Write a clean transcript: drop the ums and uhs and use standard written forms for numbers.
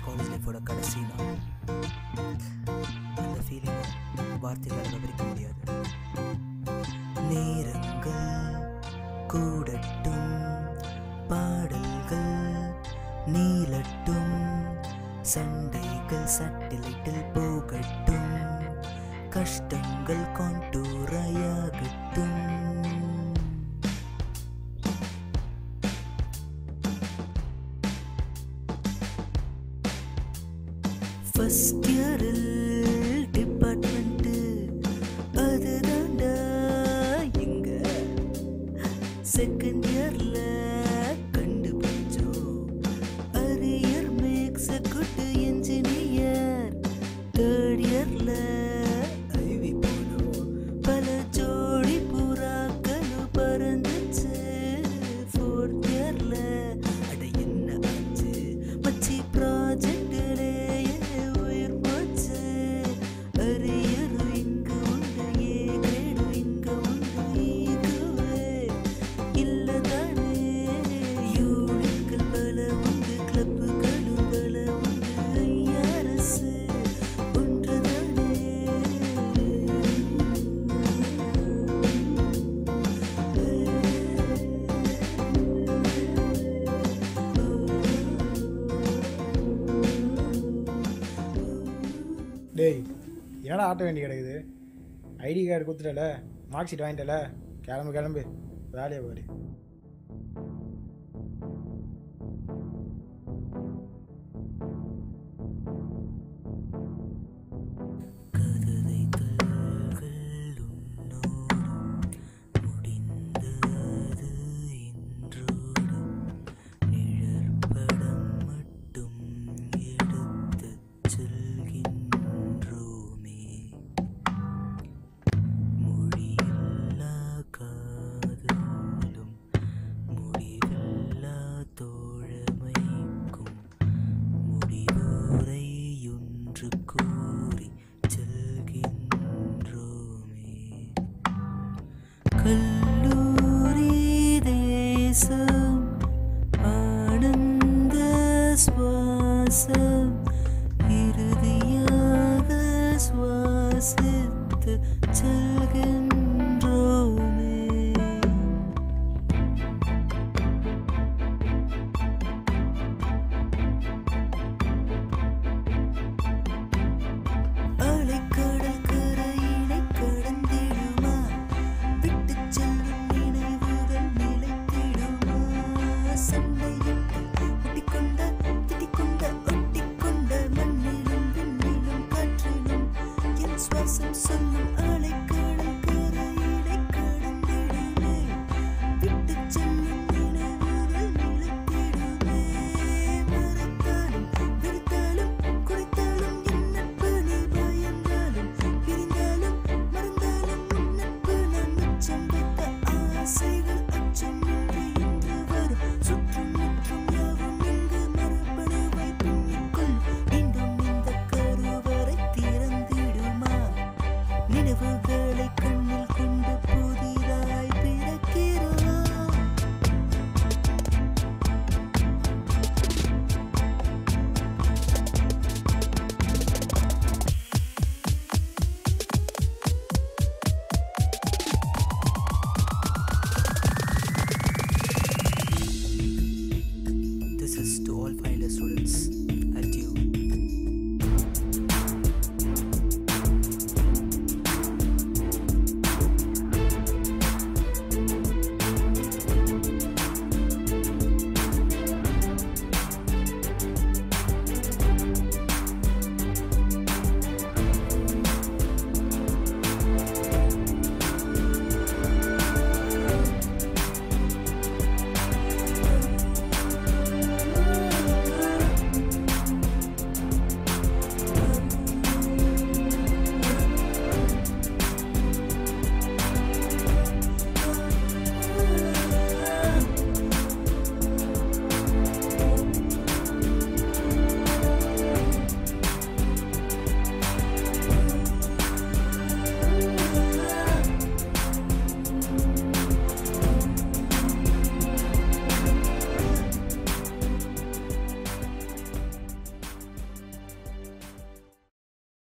College லைஃபோட கடைசி நாள். அந்த ஃபீலிங்கை வார்த்தைகளால் விவரிக்க முடியாது. நேரங்கள் கூடட்டும், பாடல்கள் நீளட்டும், சண்டைகள் சட்டிலைட்டில் போகட்டும், கஷ்டங்கள் காண்டூராயாகட்டும். ஃபர்ஸ்ட் இயரில் டிபார்ட்மெண்ட்டு அதுதாண்டா எங்க. செகண்ட் இயர்ல கண்டுபிடிச்சோம் arrear maths a good engineer. Third இயர்ல ஐவி போனோம், பல ஜோடி புறாக்களும் பறந்துச்சு. ஃபோர்த் இயர்ல அட என்ன ஆச்சு மச்சி ப்ராஜெக்டிலே டேய் என்னடா ஆட்ட வேண்டி கிடக்குது? ஐடி கார்டு கொடுத்துட்டல, மார்க் ஷீட் வாங்கிட்டல, கிளம்பு கிளம்பு வேலையை பாரு. கூறி செல்கின்றோமே கல்லூரி தேசம் ஆனந்த சுவாசம் இறுதியாக சுவாசித்து செல்கின்றோமே. This is to all final students.